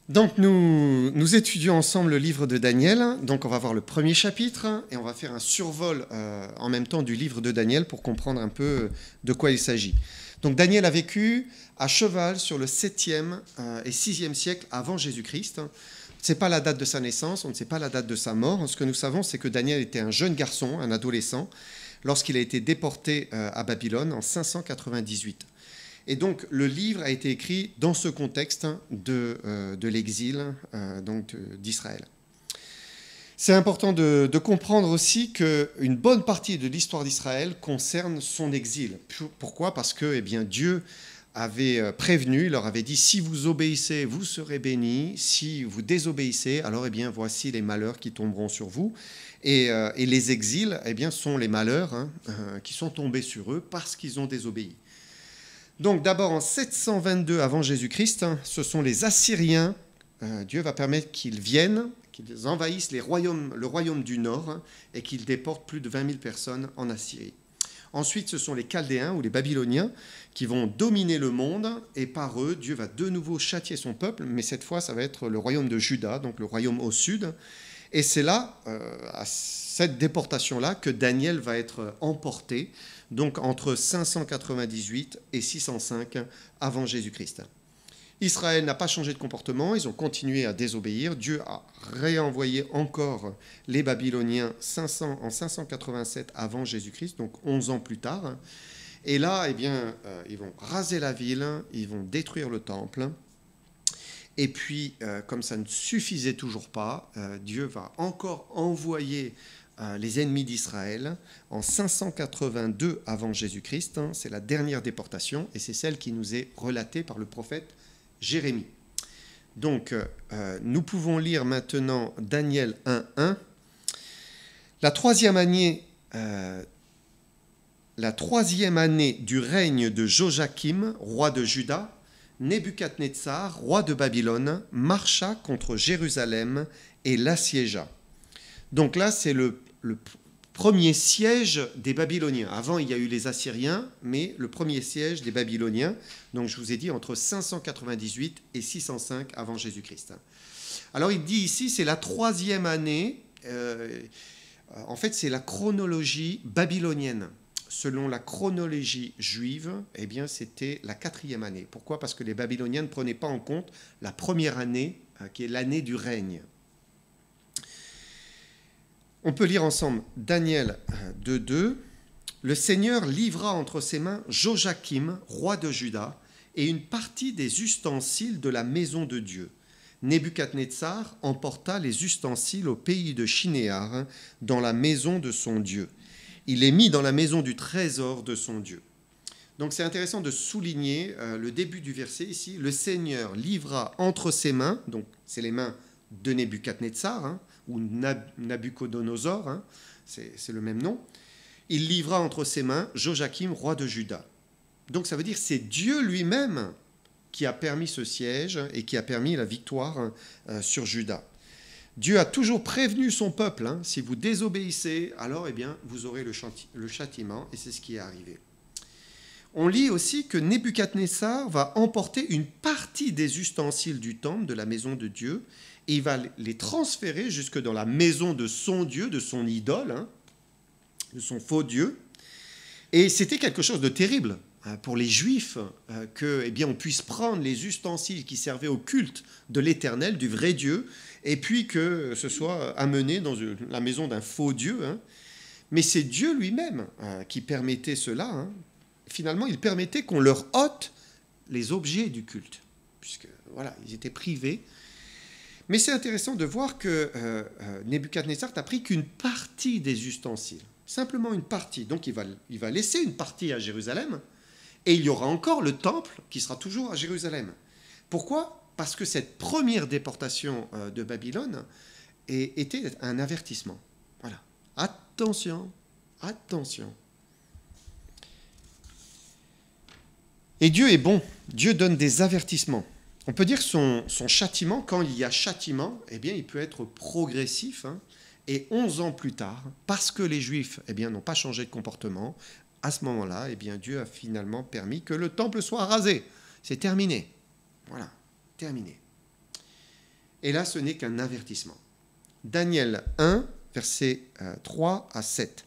Donc nous étudions ensemble le livre de Daniel. Donc on va voir le premier chapitre et on va faire un survol en même temps du livre de Daniel pour comprendre un peu de quoi il s'agit. Donc Daniel a vécu à cheval sur le 7e et 6e siècle avant Jésus-Christ. On ne sait pas la date de sa naissance, on ne sait pas la date de sa mort. Ce que nous savons, c'est que Daniel était un jeune garçon, un adolescent, lorsqu'il a été déporté à Babylone en 598. Et donc, le livre a été écrit dans ce contexte de l'exil d'Israël. C'est important de comprendre aussi qu'une bonne partie de l'histoire d'Israël concerne son exil. Pourquoi ? Parce que Dieu avait prévenu, il leur avait dit « Si vous obéissez, vous serez bénis. Si vous désobéissez, alors voici les malheurs qui tomberont sur vous. » Et les exils sont les malheurs qui sont tombés sur eux parce qu'ils ont désobéi. Donc d'abord en 722 avant Jésus-Christ, ce sont les Assyriens, Dieu va permettre qu'ils viennent, qu'ils envahissent le royaume du Nord et qu'ils déportent plus de 20 000 personnes en Assyrie. Ensuite, ce sont les Chaldéens ou les Babyloniens qui vont dominer le monde et par eux, Dieu va de nouveau châtier son peuple, mais cette fois, ça va être le royaume de Juda, donc le royaume au sud. Et c'est là, à cette déportation-là, que Daniel va être emporté, donc entre 598 et 605 avant Jésus-Christ. Israël n'a pas changé de comportement, ils ont continué à désobéir. Dieu a réenvoyé encore les Babyloniens en 587 avant Jésus-Christ, donc 11 ans plus tard. Et là, ils vont raser la ville, ils vont détruire le temple. Et puis, comme ça ne suffisait toujours pas, Dieu va encore envoyer les ennemis d'Israël en 582 avant Jésus-Christ. C'est la dernière déportation et c'est celle qui nous est relatée par le prophète Jérémie. Donc, nous pouvons lire maintenant Daniel 1.1. La troisième année du règne de Joachim, roi de Juda, Nebuchadnezzar, roi de Babylone, marcha contre Jérusalem et l'assiégea. Donc là, c'est le premier siège des Babyloniens. Avant, il y a eu les Assyriens, mais le premier siège des Babyloniens, donc je vous ai dit entre 598 et 605 avant Jésus-Christ. Alors il dit ici, c'est la troisième année, en fait c'est la chronologie babylonienne. Selon la chronologie juive, c'était la 4e année. Pourquoi ? Parce que les Babyloniens ne prenaient pas en compte la première année, qui est l'année du règne. On peut lire ensemble Daniel 2.2. Le Seigneur livra entre ses mains Joachim, roi de Juda, et une partie des ustensiles de la maison de Dieu. Nebuchadnezzar emporta les ustensiles au pays de Shinéar, dans la maison de son Dieu. Il les mit dans la maison du trésor de son Dieu. Donc c'est intéressant de souligner le début du verset ici. Le Seigneur livra entre ses mains, donc c'est les mains de Nebuchadnezzar, ou Nabucodonosor, c'est le même nom. Il livra entre ses mains Joachim, roi de Juda. Donc ça veut dire que c'est Dieu lui-même qui a permis ce siège et qui a permis la victoire sur Juda. Dieu a toujours prévenu son peuple, si vous désobéissez, alors vous aurez le châtiment, et c'est ce qui est arrivé. On lit aussi que Nebuchadnezzar va emporter une partie des ustensiles du temple, de la maison de Dieu, et il va les transférer jusque dans la maison de son Dieu, de son idole, de son faux Dieu. Et c'était quelque chose de terrible pour les Juifs, on puisse prendre les ustensiles qui servaient au culte de l'Éternel, du vrai Dieu, et puis que ce soit amené dans la maison d'un faux Dieu. Mais c'est Dieu lui-même qui permettait cela. Finalement, il permettait qu'on leur ôte les objets du culte, puisque ils étaient privés. Mais c'est intéressant de voir que Nebuchadnezzar n'a pris qu'une partie des ustensiles, simplement une partie. Donc il va laisser une partie à Jérusalem, et il y aura encore le temple qui sera toujours à Jérusalem. Pourquoi ? Parce que cette première déportation de Babylone était un avertissement. Voilà. Attention, attention. Et Dieu est bon. Dieu donne des avertissements. On peut dire que son châtiment, quand il y a châtiment, il peut être progressif. Et 11 ans plus tard, parce que les Juifs n'ont pas changé de comportement, à ce moment-là, Dieu a finalement permis que le temple soit rasé. C'est terminé. Voilà, terminé. Et là, ce n'est qu'un avertissement. Daniel 1, versets 3 à 7.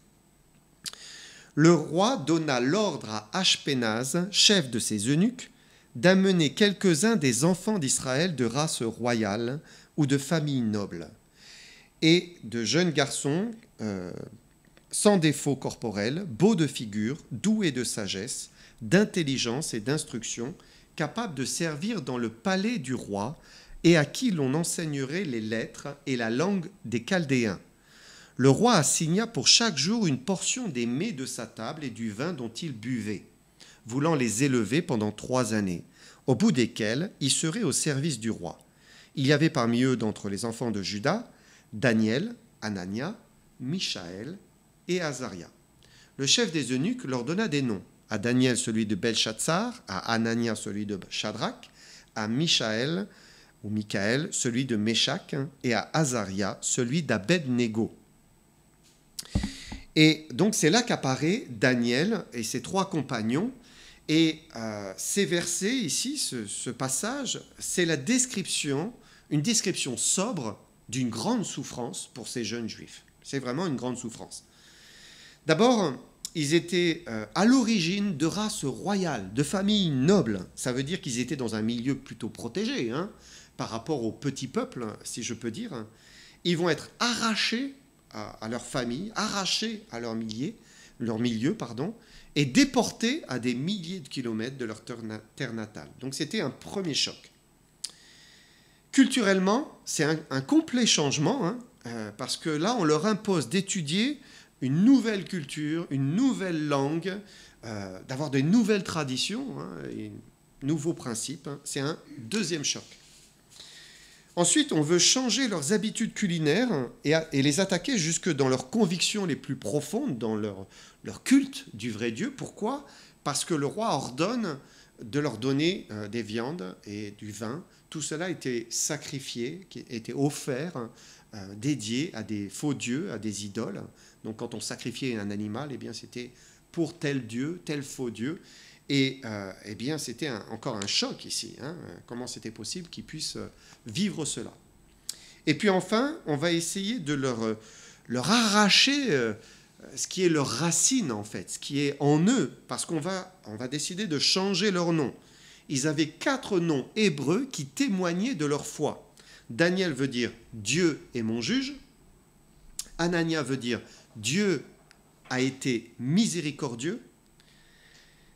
Le roi donna l'ordre à Ashpénaz, chef de ses eunuques, d'amener quelques-uns des enfants d'Israël de race royale ou de famille noble, et de jeunes garçons sans défaut corporel, beaux de figure, doués de sagesse, d'intelligence et d'instruction, capables de servir dans le palais du roi, et à qui l'on enseignerait les lettres et la langue des Chaldéens. Le roi assigna pour chaque jour une portion des mets de sa table et du vin dont il buvait, voulant les élever pendant 3 années, au bout desquelles ils seraient au service du roi. Il y avait parmi eux, d'entre les enfants de Juda, Daniel, Anania, Mishaël et Azaria. Le chef des eunuques leur donna des noms. À Daniel, celui de Belchatsar, à Anania, celui de Shadrach, à Mishaël, ou Michaël, celui de Méshach, et à Azaria, celui d'Abed-Négo. Et donc c'est là qu'apparaît Daniel et ses 3 compagnons. Et ces versets ici, ce passage, c'est la description, une description sobre d'une grande souffrance pour ces jeunes juifs. C'est vraiment une grande souffrance. D'abord, ils étaient à l'origine de race royale, de famille noble. Ça veut dire qu'ils étaient dans un milieu plutôt protégé, par rapport au petit peuple, si je peux dire. Ils vont être arrachés à leur famille, arrachés à leur milieu, et déportés à des milliers de kilomètres de leur terre natale. Donc c'était un premier choc. Culturellement, c'est un complet changement, parce que là, on leur impose d'étudier une nouvelle culture, une nouvelle langue, d'avoir de nouvelles traditions, et nouveaux principes. C'est un deuxième choc. Ensuite, on veut changer leurs habitudes culinaires et les attaquer jusque dans leurs convictions les plus profondes, dans leur culte du vrai Dieu. Pourquoi ? Parce que le roi ordonne de leur donner des viandes et du vin. Tout cela était sacrifié, était offert, dédié à des faux dieux, à des idoles. Donc quand on sacrifiait un animal, eh bien, c'était pour tel dieu, tel faux dieu. Et eh bien, c'était encore un choc ici. Comment c'était possible qu'ils puissent vivre cela. Et puis enfin, on va essayer de leur arracher ce qui est leur racine, en fait, ce qui est en eux, parce on va décider de changer leur nom. Ils avaient 4 noms hébreux qui témoignaient de leur foi. Daniel veut dire « Dieu est mon juge ». Anania veut dire « Dieu a été miséricordieux ».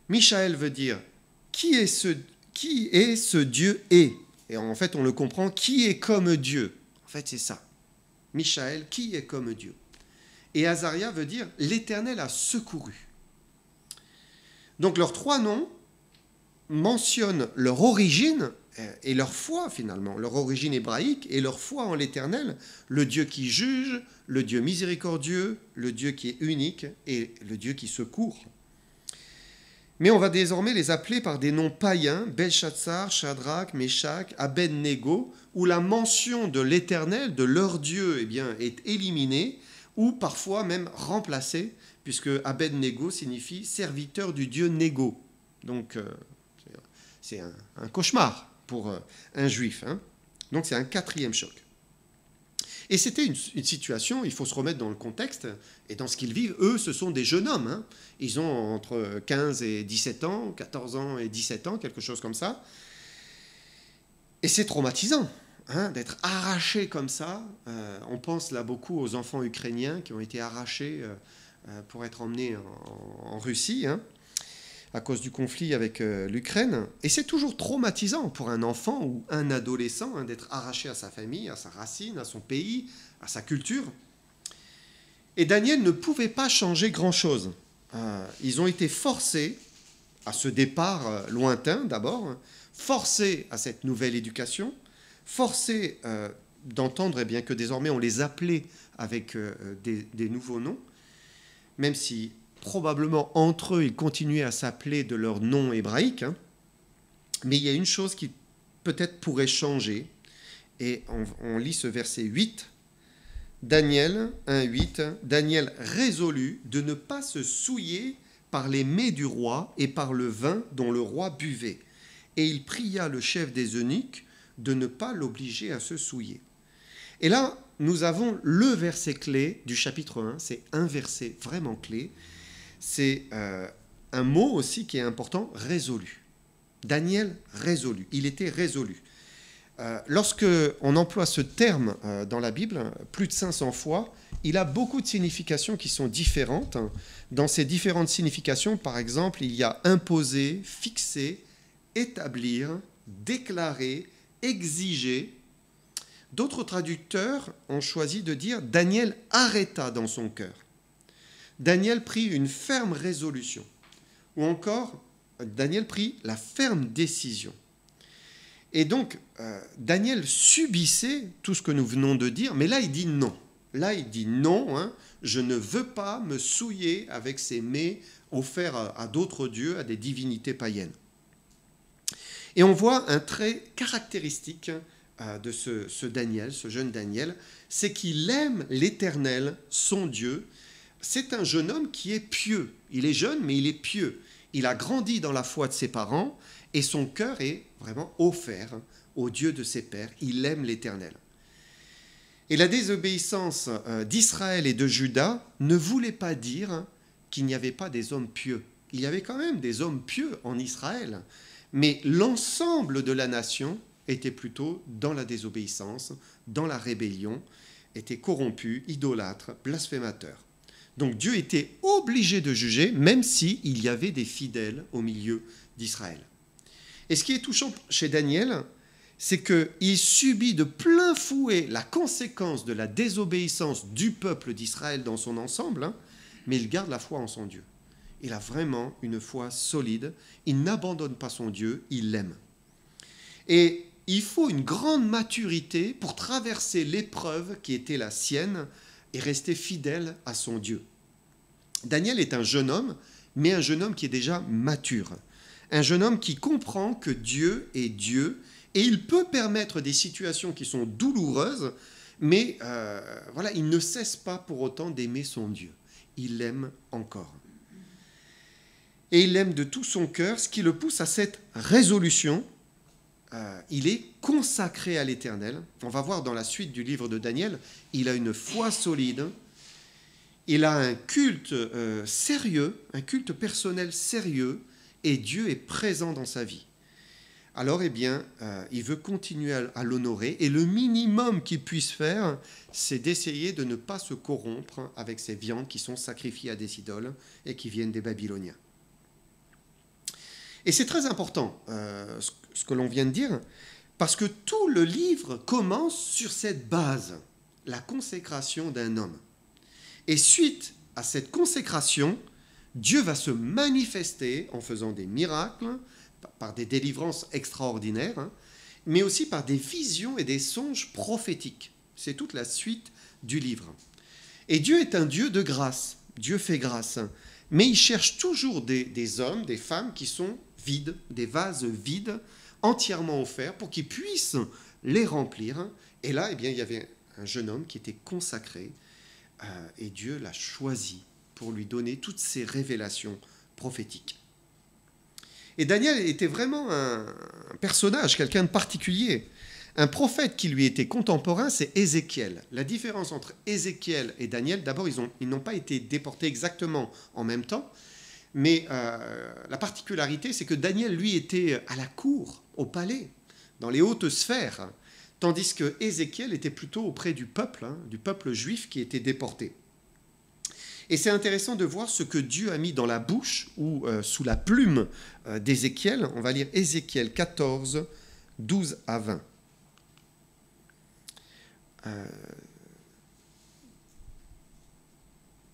Michaël veut dire « Qui est ce Dieu est ?» Et en fait, on le comprend, qui est comme Dieu. En fait, c'est ça. Michaël, qui est comme Dieu. Et Azaria veut dire « L'Éternel a secouru ». Donc leurs 3 noms mentionnent leur origine et leur foi finalement, leur origine hébraïque et leur foi en l'Éternel, le Dieu qui juge, le Dieu miséricordieux, le Dieu qui est unique et le Dieu qui secourt. Mais on va désormais les appeler par des noms païens, Belchatsar, Shadrach, Méshach, Abed-Négo, où la mention de l'Éternel, de leur Dieu, eh bien, est éliminée, ou parfois même remplacée, puisque Abed-Négo signifie serviteur du dieu Négo. Donc c'est un cauchemar pour un juif. Donc c'est un 4e choc. Et c'était une situation, il faut se remettre dans le contexte et dans ce qu'ils vivent. Eux, ce sont des jeunes hommes. Ils ont entre 15 et 17 ans, 14 ans et 17 ans, quelque chose comme ça. Et c'est traumatisant d'être arrachés comme ça. On pense là beaucoup aux enfants ukrainiens qui ont été arrachés pour être emmenés en Russie, à cause du conflit avec l'Ukraine. Et c'est toujours traumatisant pour un enfant ou un adolescent d'être arraché à sa famille, à sa racine, à son pays, à sa culture. Et Daniel ne pouvait pas changer grand-chose. Ils ont été forcés à ce départ lointain d'abord, forcés à cette nouvelle éducation, forcés d'entendre eh bien, que désormais on les appelait avec des nouveaux noms, même si probablement entre eux, ils continuaient à s'appeler de leur nom hébraïque. Mais il y a une chose qui peut-être pourrait changer. Et on lit ce verset 8. Daniel 1,8. Daniel résolut de ne pas se souiller par les mets du roi et par le vin dont le roi buvait. Et il pria le chef des eunuques de ne pas l'obliger à se souiller. Et là, nous avons le verset clé du chapitre 1, c'est un verset vraiment clé, c'est un mot aussi qui est important, résolu. Daniel résolu, il était résolu. Lorsque on emploie ce terme dans la Bible, plus de 500 fois, il a beaucoup de significations qui sont différentes. Dans ces différentes significations, par exemple, il y a imposer, fixer, établir, déclarer, exiger. D'autres traducteurs ont choisi de dire « Daniel arrêta dans son cœur ». Daniel prit une ferme résolution. Ou encore, Daniel prit la ferme décision. Et donc, Daniel subissait tout ce que nous venons de dire, mais là, il dit non. Là, il dit non, hein, je ne veux pas me souiller avec ces mets offerts à d'autres dieux, à des divinités païennes. Et on voit un trait caractéristique de ce Daniel, ce jeune Daniel, c'est qu'il aime l'Éternel, son Dieu. C'est un jeune homme qui est pieux. Il est jeune, mais il est pieux. Il a grandi dans la foi de ses parents et son cœur est vraiment offert au Dieu de ses pères. Il aime l'Éternel. Et la désobéissance d'Israël et de Juda ne voulait pas dire qu'il n'y avait pas des hommes pieux. Il y avait quand même des hommes pieux en Israël, mais l'ensemble de la nation était plutôt dans la désobéissance, dans la rébellion, était corrompu, idolâtre, blasphémateur. Donc Dieu était obligé de juger, même s'il y avait des fidèles au milieu d'Israël. Et ce qui est touchant chez Daniel, c'est qu'il subit de plein fouet la conséquence de la désobéissance du peuple d'Israël dans son ensemble, mais il garde la foi en son Dieu. Il a vraiment une foi solide, il n'abandonne pas son Dieu, il l'aime. Et il faut une grande maturité pour traverser l'épreuve qui était la sienne et rester fidèle à son Dieu. Daniel est un jeune homme, mais un jeune homme qui est déjà mature. Un jeune homme qui comprend que Dieu est Dieu et il peut permettre des situations qui sont douloureuses, mais voilà, il ne cesse pas pour autant d'aimer son Dieu. Il l'aime encore. Et il l'aime de tout son cœur, ce qui le pousse à cette résolution. Il est consacré à l'Éternel. On va voir dans la suite du livre de Daniel, il a une foi solide, il a un culte sérieux, un culte personnel sérieux, et Dieu est présent dans sa vie. Alors, eh bien, il veut continuer à l'honorer, et le minimum qu'il puisse faire, c'est d'essayer de ne pas se corrompre avec ces viandes qui sont sacrifiées à des idoles et qui viennent des Babyloniens. Et c'est très important, ce que l'on vient de dire, parce que tout le livre commence sur cette base, la consécration d'un homme. Et suite à cette consécration, Dieu va se manifester en faisant des miracles, par des délivrances extraordinaires, mais aussi par des visions et des songes prophétiques. C'est toute la suite du livre. Et Dieu est un Dieu de grâce. Dieu fait grâce. Mais il cherche toujours des hommes, des femmes qui sont vides, des vases vides, entièrement offerts, pour qu'ils puissent les remplir. Et là, eh bien, il y avait un jeune homme qui était consacré, et Dieu l'a choisi pour lui donner toutes ces révélations prophétiques. Et Daniel était vraiment un personnage, quelqu'un de particulier. Un prophète qui lui était contemporain, c'est Ézéchiel. La différence entre Ézéchiel et Daniel, d'abord, ils n'ont pas été déportés exactement en même temps, mais la particularité, c'est que Daniel, lui, était à la cour, au palais, dans les hautes sphères, tandis que Ézéchiel était plutôt auprès du peuple juif qui était déporté. Et c'est intéressant de voir ce que Dieu a mis dans la bouche ou sous la plume d'Ézéchiel. On va lire Ézéchiel 14, 12 à 20.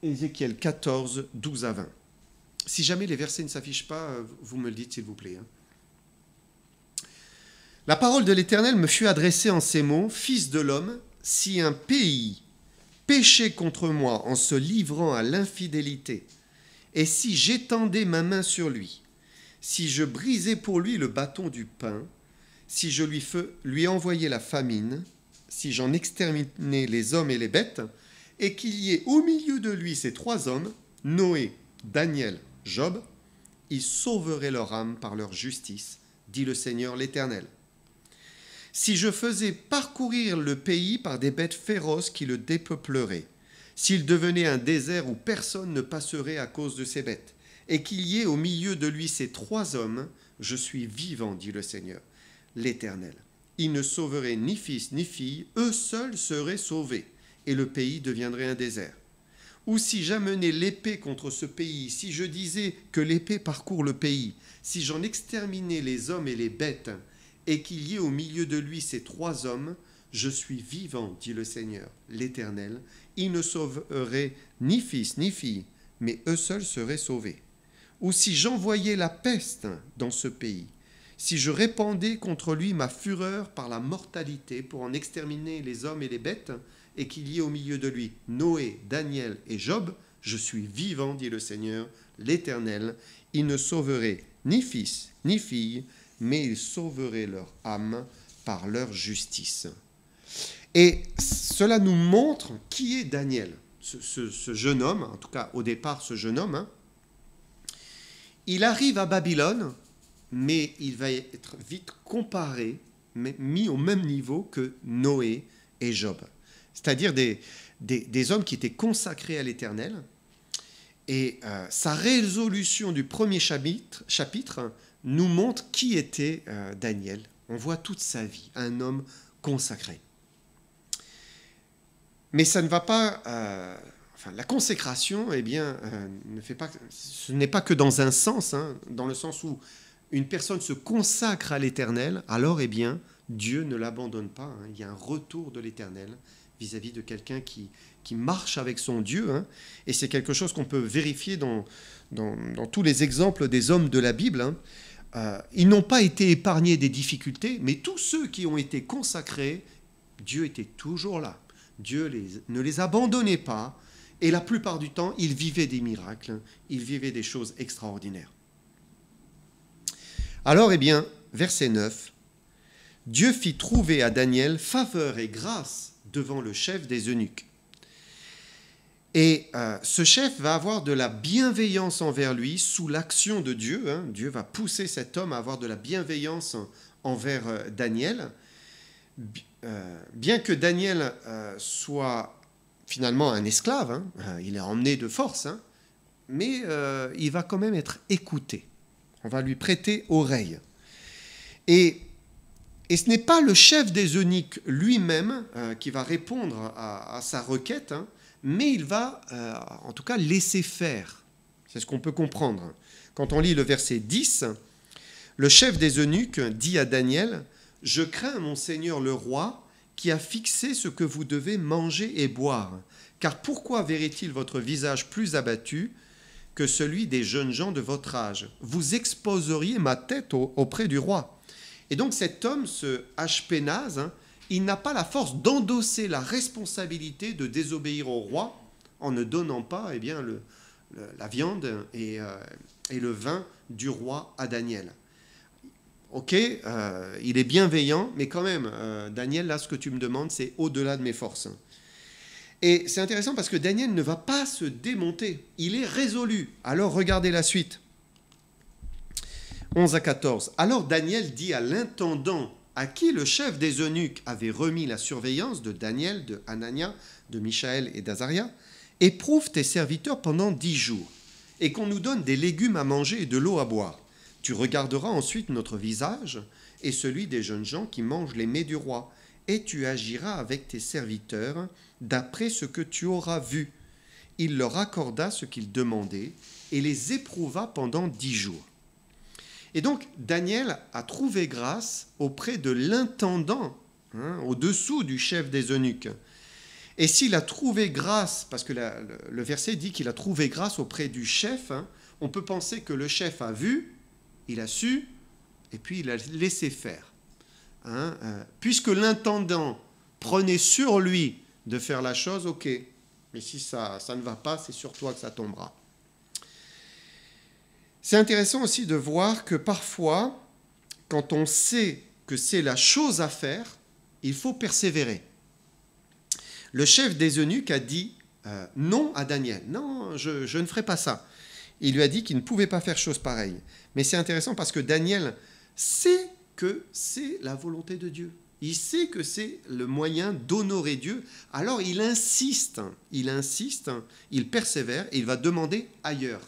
Ézéchiel 14, 12 à 20. Si jamais les versets ne s'affichent pas, vous me le dites s'il vous plaît. La parole de l'Éternel me fut adressée en ces mots, « Fils de l'homme, si un pays péchait contre moi en se livrant à l'infidélité, et si j'étendais ma main sur lui, si je brisais pour lui le bâton du pain, si je lui envoyais la famine, si j'en exterminais les hommes et les bêtes, et qu'il y ait au milieu de lui ces trois hommes, Noé, Daniel, Job, ils sauveraient leur âme par leur justice, dit le Seigneur l'Éternel. si je faisais parcourir le pays par des bêtes féroces qui le dépeupleraient, s'il devenait un désert où personne ne passerait à cause de ces bêtes, et qu'il y ait au milieu de lui ces 3 hommes, je suis vivant, dit le Seigneur, l'Éternel. Ils ne sauveraient ni fils ni fille, eux seuls seraient sauvés, et le pays deviendrait un désert. Ou si j'amenais l'épée contre ce pays, si je disais que l'épée parcourt le pays, si j'en exterminais les hommes et les bêtes, et qu'il y ait au milieu de lui ces 3 hommes, je suis vivant, dit le Seigneur, l'Éternel. Ils ne sauveraient ni fils ni fille, mais eux seuls seraient sauvés. Ou si j'envoyais la peste dans ce pays, si je répandais contre lui ma fureur par la mortalité pour en exterminer les hommes et les bêtes, et qu'il y ait au milieu de lui Noé, Daniel et Job, je suis vivant, dit le Seigneur, l'Éternel. Ils ne sauveraient ni fils ni fille, mais ils sauveraient leur âme par leur justice. Et cela nous montre qui est Daniel, ce jeune homme, en tout cas au départ ce jeune homme. Il arrive à Babylone, mais il va être vite comparé, mis au même niveau que Noé et Job. C'est-à-dire des hommes qui étaient consacrés à l'Éternel. Et sa résolution du premier chapitre nous montre qui était Daniel. On voit toute sa vie, un homme consacré. Mais ça ne va pas... la consécration, eh bien, ce n'est pas que dans un sens, dans le sens où une personne se consacre à l'Éternel, alors, eh bien, Dieu ne l'abandonne pas. Il y a un retour de l'Éternel vis-à-vis de quelqu'un qui marche avec son Dieu. Et c'est quelque chose qu'on peut vérifier dans tous les exemples des hommes de la Bible. Ils n'ont pas été épargnés des difficultés, mais tous ceux qui ont été consacrés, Dieu était toujours là. Dieu ne les abandonnait pas. Et la plupart du temps, ils vivaient des miracles, ils vivaient des choses extraordinaires. Alors, eh bien, verset 9, Dieu fit trouver à Daniel faveur et grâce devant le chef des eunuques. Et ce chef va avoir de la bienveillance envers lui sous l'action de Dieu. Dieu va pousser cet homme à avoir de la bienveillance envers Daniel. Bien que Daniel soit finalement un esclave, il est emmené de force, mais il va quand même être écouté. On va lui prêter oreille. Et ce n'est pas le chef des eunuques lui-même qui va répondre à sa requête, mais il va en tout cas laisser faire. C'est ce qu'on peut comprendre. Quand on lit le verset 10, le chef des eunuques dit à Daniel, « Je crains mon Seigneur le roi qui a fixé ce que vous devez manger et boire. Car pourquoi verrait-il votre visage plus abattu que celui des jeunes gens de votre âge? Vous exposeriez ma tête auprès du roi. » Et donc cet homme, ce Ashpenaz, il n'a pas la force d'endosser la responsabilité de désobéir au roi en ne donnant pas la viande et le vin du roi à Daniel. Ok, il est bienveillant, mais quand même, Daniel, là, ce que tu me demandes, c'est au-delà de mes forces. Et c'est intéressant parce que Daniel ne va pas se démonter. Il est résolu. Alors, regardez la suite. 11 à 14. Alors Daniel dit à l'intendant à qui le chef des eunuques avait remis la surveillance de Daniel, de Hanania, de Michaël et d'Azaria, « Éprouve tes serviteurs pendant 10 jours, et qu'on nous donne des légumes à manger et de l'eau à boire. Tu regarderas ensuite notre visage et celui des jeunes gens qui mangent les mets du roi, et tu agiras avec tes serviteurs d'après ce que tu auras vu. » Il leur accorda ce qu'ils demandaient et les éprouva pendant 10 jours. Et donc, Daniel a trouvé grâce auprès de l'intendant, au-dessous du chef des eunuques. Et s'il a trouvé grâce, parce que le verset dit qu'il a trouvé grâce auprès du chef, on peut penser que le chef a vu, il a su, et puis il a laissé faire. Puisque l'intendant prenait sur lui de faire la chose, ok, mais si ça ne va pas, c'est sur toi que ça tombera. C'est intéressant aussi de voir que parfois, quand on sait que c'est la chose à faire, il faut persévérer. Le chef des eunuques a dit non à Daniel. Non, je ne ferai pas ça. Il lui a dit qu'il ne pouvait pas faire chose pareille. Mais c'est intéressant parce que Daniel sait que c'est la volonté de Dieu. Il sait que c'est le moyen d'honorer Dieu. Alors il insiste, il persévère et il va demander ailleurs,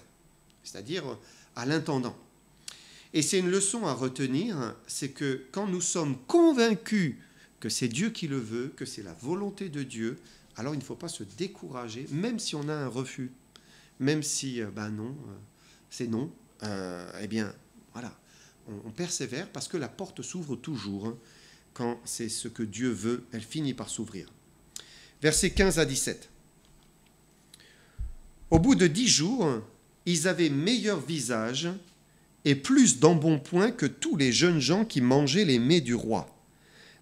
c'est-à-dire à l'intendant. Et c'est une leçon à retenir, c'est que quand nous sommes convaincus que c'est Dieu qui le veut, que c'est la volonté de Dieu, alors il ne faut pas se décourager, même si on a un refus, même si, non, c'est non, eh bien, voilà, on persévère parce que la porte s'ouvre toujours. Hein. Quand c'est ce que Dieu veut, elle finit par s'ouvrir. Versets 15 à 17. Au bout de 10 jours, ils avaient meilleur visage et plus d'embonpoint que tous les jeunes gens qui mangeaient les mets du roi.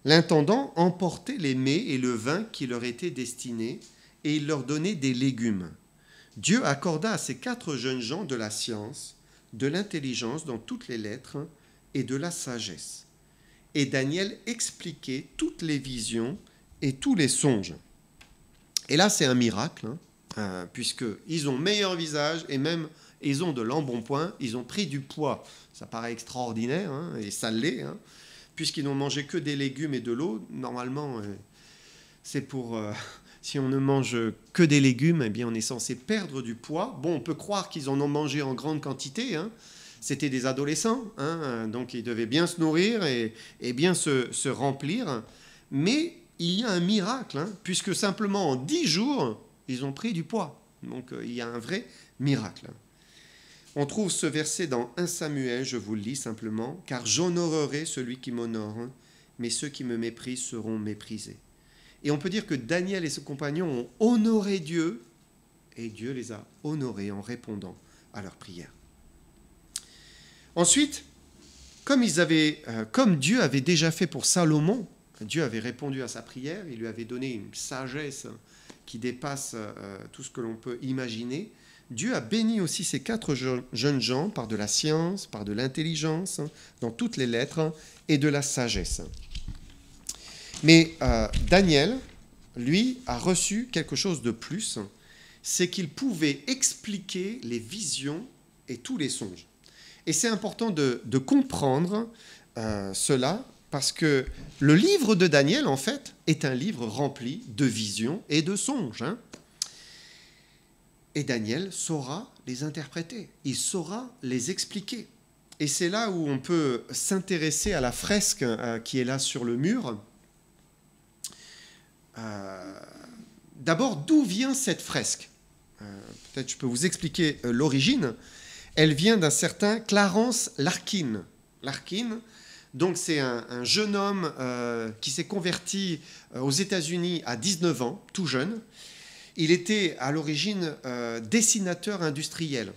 L'intendant emportait les mets et le vin qui leur étaient destinés, et il leur donnait des légumes. Dieu accorda à ces 4 jeunes gens de la science, de l'intelligence dans toutes les lettres et de la sagesse. Et Daniel expliquait toutes les visions et tous les songes. Et là, c'est un miracle, puisqu'ils ont meilleur visage et même ils ont de l'embonpoint, ils ont pris du poids. Ça paraît extraordinaire, et ça l'est, puisqu'ils n'ont mangé que des légumes et de l'eau. Normalement, c'est pour... si on ne mange que des légumes, eh bien, on est censé perdre du poids. Bon, on peut croire qu'ils en ont mangé en grande quantité, C'était des adolescents, donc ils devaient bien se nourrir et bien se remplir. Mais il y a un miracle, puisque simplement en 10 jours, ils ont pris du poids. Donc il y a un vrai miracle. On trouve ce verset dans 1 Samuel, je vous le lis simplement. « Car j'honorerai celui qui m'honore, mais ceux qui me méprisent seront méprisés. » Et on peut dire que Daniel et ses compagnons ont honoré Dieu, et Dieu les a honorés en répondant à leurs prières. Ensuite, comme Dieu avait déjà fait pour Salomon, Dieu avait répondu à sa prière, il lui avait donné une sagesse qui dépasse tout ce que l'on peut imaginer. Dieu a béni aussi ces 4 jeunes gens par de la science, par de l'intelligence, dans toutes les lettres, et de la sagesse. Mais Daniel, lui, a reçu quelque chose de plus, c'est qu'il pouvait expliquer les visions et tous les songes. Et c'est important de comprendre cela, parce que le livre de Daniel, en fait, est un livre rempli de visions et de songes. Et Daniel saura les interpréter, il saura les expliquer. Et c'est là où on peut s'intéresser à la fresque qui est là sur le mur. D'abord, d'où vient cette fresque ? Peut-être je peux vous expliquer l'origine. Elle vient d'un certain Clarence Larkin. Larkin, donc c'est un jeune homme qui s'est converti aux États-Unis à 19 ans, tout jeune. Il était à l'origine dessinateur industriel.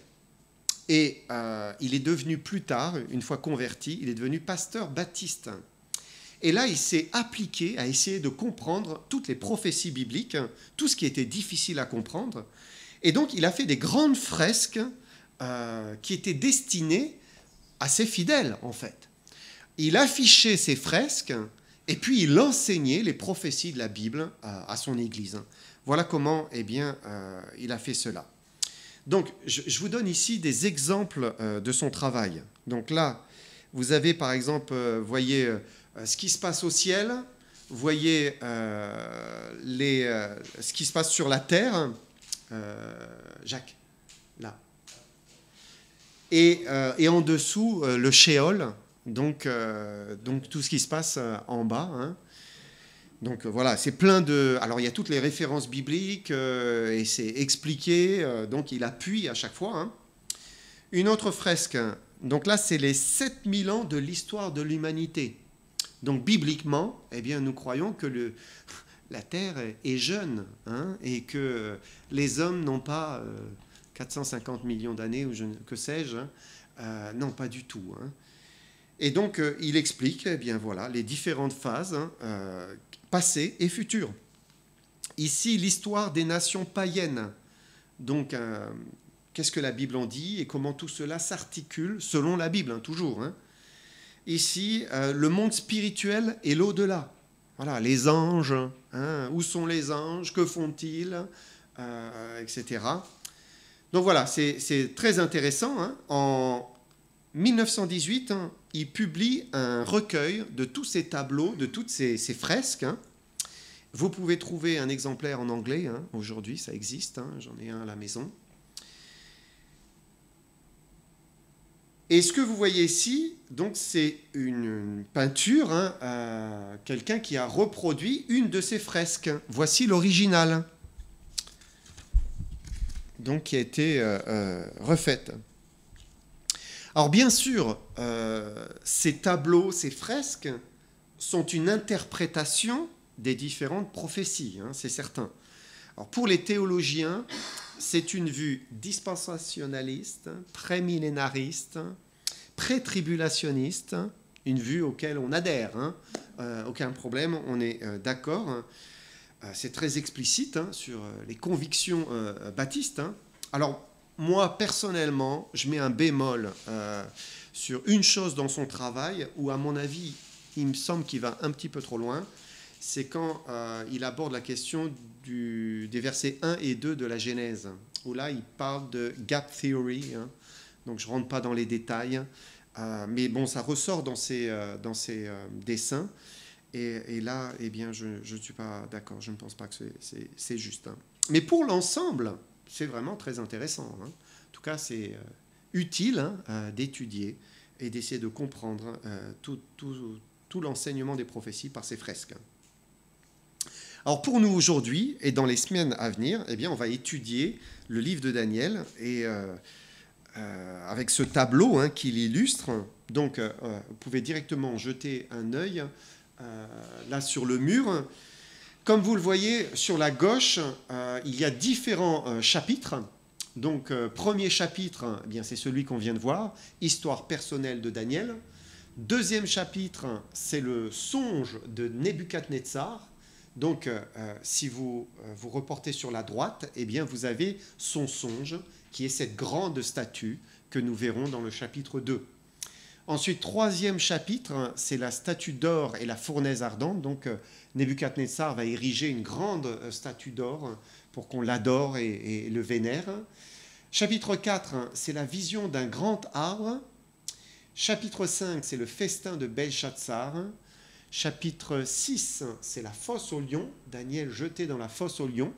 Et il est devenu plus tard, une fois converti, il est devenu pasteur baptiste. Et là, il s'est appliqué à essayer de comprendre toutes les prophéties bibliques, tout ce qui était difficile à comprendre. Et donc, il a fait des grandes fresques qui étaient destinées à ses fidèles, en fait. Il affichait ces fresques et puis il enseignait les prophéties de la Bible à son Église. Voilà comment il a fait cela. Donc, je vous donne ici des exemples de son travail. Donc là, vous avez par exemple, voyez ce qui se passe au ciel, voyez ce qui se passe sur la terre. Jacques, là. Et en dessous, le Sheol, donc tout ce qui se passe en bas. Donc voilà, c'est plein de... Alors il y a toutes les références bibliques et c'est expliqué, donc il appuie à chaque fois. Une autre fresque, donc là c'est les 7000 ans de l'histoire de l'humanité. Donc bibliquement, eh bien, nous croyons que la Terre est jeune et que les hommes n'ont pas 450 millions d'années ou que sais-je. Non, pas du tout. Et donc il explique les différentes phases passées et futures. Ici, l'histoire des nations païennes. Donc, qu'est-ce que la Bible en dit et comment tout cela s'articule selon la Bible, toujours. Ici, le monde spirituel et l'au-delà. Voilà, les anges, où sont les anges, que font-ils, etc. Donc voilà, c'est très intéressant. En 1918, il publie un recueil de tous ces tableaux, de toutes ces fresques. Hein. Vous pouvez trouver un exemplaire en anglais, hein, aujourd'hui, ça existe, hein, j'en ai un à la maison. Et ce que vous voyez ici, donc, c'est une peinture, hein, quelqu'un qui a reproduit une de ces fresques. Voici l'original, donc qui a été refaite. Alors bien sûr, ces tableaux, ces fresques sont une interprétation des différentes prophéties, hein, c'est certain. Alors pour les théologiens, c'est une vue dispensationaliste, prémillénariste, pré-tribulationniste, une vue auquel on adhère, hein, aucun problème, on est d'accord. Hein. C'est très explicite hein, sur les convictions baptistes. Hein. Alors moi, personnellement, je mets un bémol sur une chose dans son travail où, à mon avis, il me semble qu'il va un petit peu trop loin. C'est quand il aborde la question des versets 1 et 2 de la Genèse, où là, il parle de gap theory. Hein. Donc, je ne rentre pas dans les détails. Mais bon, ça ressort dans ces dessins. Et là, eh bien, je ne suis pas d'accord. Je ne pense pas que c'est juste. Hein. Mais pour l'ensemble, c'est vraiment très intéressant. Hein. En tout cas, c'est utile hein, d'étudier et d'essayer de comprendre tout l'enseignement des prophéties par ces fresques. Alors pour nous aujourd'hui et dans les semaines à venir, eh bien, on va étudier le livre de Daniel et avec ce tableau hein, qui l'illustre. Donc vous pouvez directement jeter un œil là sur le mur. Comme vous le voyez sur la gauche, il y a différents chapitres. Donc premier chapitre, eh bien, c'est celui qu'on vient de voir, histoire personnelle de Daniel. Deuxième chapitre, c'est le songe de Nebuchadnezzar. Donc, si vous vous reportez sur la droite, eh bien, vous avez son songe, qui est cette grande statue que nous verrons dans le chapitre 2. Ensuite, troisième chapitre, c'est la statue d'or et la fournaise ardente. Donc, Nebuchadnezzar va ériger une grande statue d'or pour qu'on l'adore et le vénère. Chapitre 4, c'est la vision d'un grand arbre. Chapitre 5, c'est le festin de Belshazzar. Chapitre 6, c'est la fosse aux lions, Daniel jeté dans la fosse aux lions.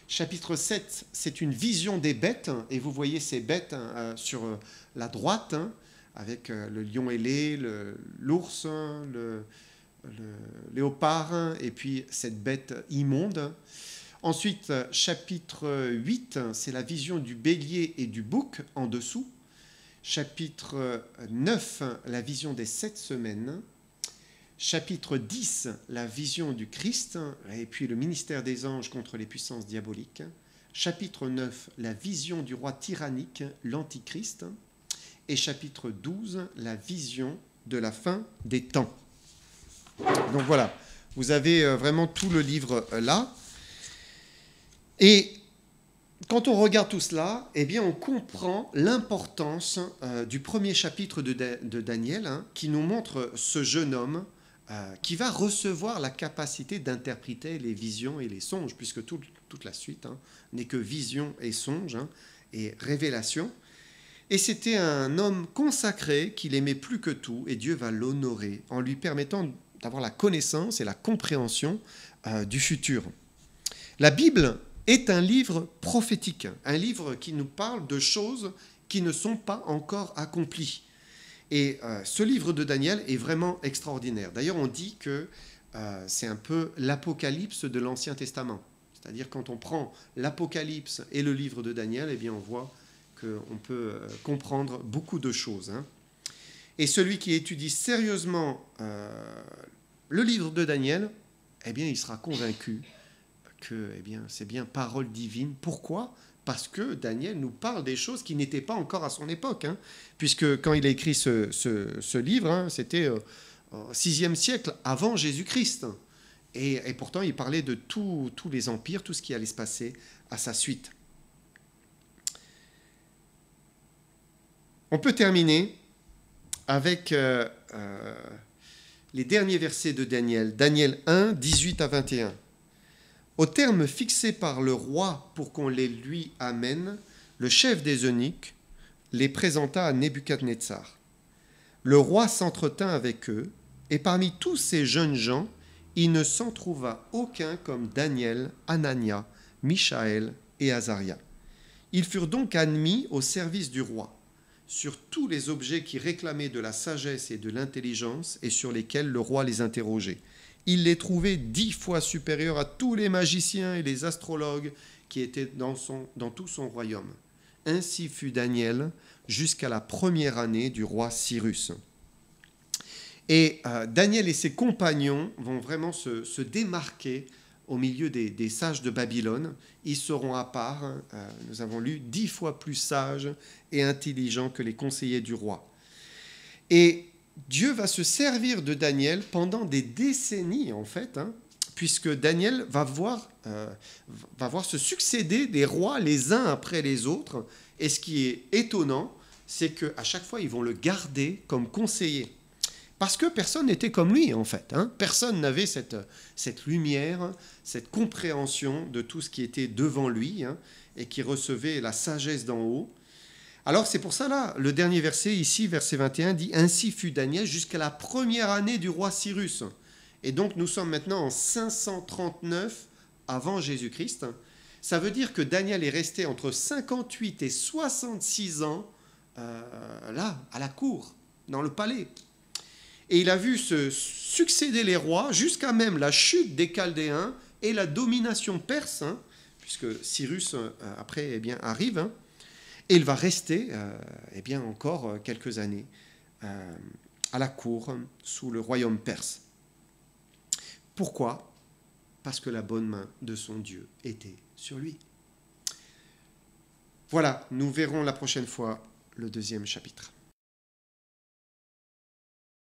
Chapitre 7, c'est une vision des bêtes, et vous voyez ces bêtes sur la droite, hein, avec le lion ailé, l'ours, le léopard, et puis cette bête immonde. Ensuite, chapitre 8, c'est la vision du bélier et du bouc en dessous. Chapitre 9, la vision des 7 semaines. Chapitre 10, la vision du Christ, et puis le ministère des anges contre les puissances diaboliques. Chapitre 9, la vision du roi tyrannique, l'Antichrist. Et chapitre 12, la vision de la fin des temps. Donc voilà, vous avez vraiment tout le livre là. Et quand on regarde tout cela, eh bien on comprend l'importance du premier chapitre de Daniel, hein, qui nous montre ce jeune homme qui va recevoir la capacité d'interpréter les visions et les songes, puisque toute la suite hein, n'est que vision et songe hein, et révélation. Et c'était un homme consacré qu'il aimait plus que tout, et Dieu va l'honorer en lui permettant d'avoir la connaissance et la compréhension du futur. La Bible est un livre prophétique, un livre qui nous parle de choses qui ne sont pas encore accomplies. Et ce livre de Daniel est vraiment extraordinaire. D'ailleurs, on dit que c'est un peu l'Apocalypse de l'Ancien Testament. C'est-à-dire quand on prend l'Apocalypse et le livre de Daniel, eh bien, on voit qu'on peut comprendre beaucoup de choses. Hein. Et celui qui étudie sérieusement le livre de Daniel, eh bien, il sera convaincu que eh bien, c'est bien parole divine. Pourquoi ? Parce que Daniel nous parle des choses qui n'étaient pas encore à son époque. Hein, puisque quand il a écrit ce livre, hein, c'était au VIe siècle avant Jésus-Christ. Et pourtant, il parlait de tous les empires, tout ce qui allait se passer à sa suite. On peut terminer avec les derniers versets de Daniel. Daniel 1, 18 à 21. Au terme fixé par le roi pour qu'on les lui amène, le chef des eunuques les présenta à Nebuchadnezzar. Le roi s'entretint avec eux, et parmi tous ces jeunes gens, il ne s'en trouva aucun comme Daniel, Anania, Michaël et Azaria. Ils furent donc admis au service du roi, sur tous les objets qui réclamaient de la sagesse et de l'intelligence et sur lesquels le roi les interrogeait. Il les trouvait 10 fois supérieurs à tous les magiciens et les astrologues qui étaient dans tout son royaume. Ainsi fut Daniel jusqu'à la première année du roi Cyrus. Et Daniel et ses compagnons vont vraiment se démarquer au milieu des sages de Babylone. Ils seront à part, nous avons lu, 10 fois plus sages et intelligents que les conseillers du roi. Et Dieu va se servir de Daniel pendant des décennies, en fait, puisque Daniel va voir se succéder des rois les uns après les autres. Et ce qui est étonnant, c'est qu'à chaque fois, ils vont le garder comme conseiller. Parce que personne n'était comme lui, en fait. Personne n'avait cette lumière, cette compréhension de tout ce qui était devant lui, et qui recevait la sagesse d'en haut. Alors c'est pour ça, là, le dernier verset, ici, verset 21, dit « Ainsi fut Daniel jusqu'à la première année du roi Cyrus ». Et donc nous sommes maintenant en 539 avant Jésus-Christ. Ça veut dire que Daniel est resté entre 58 et 66 ans, là, à la cour, dans le palais. Et il a vu se succéder les rois jusqu'à même la chute des Chaldéens et la domination perse, puisque Cyrus, après, arrive. Et il va rester encore quelques années à la cour sous le royaume perse. Pourquoi ? Parce que la bonne main de son Dieu était sur lui. Voilà, nous verrons la prochaine fois le 2e chapitre.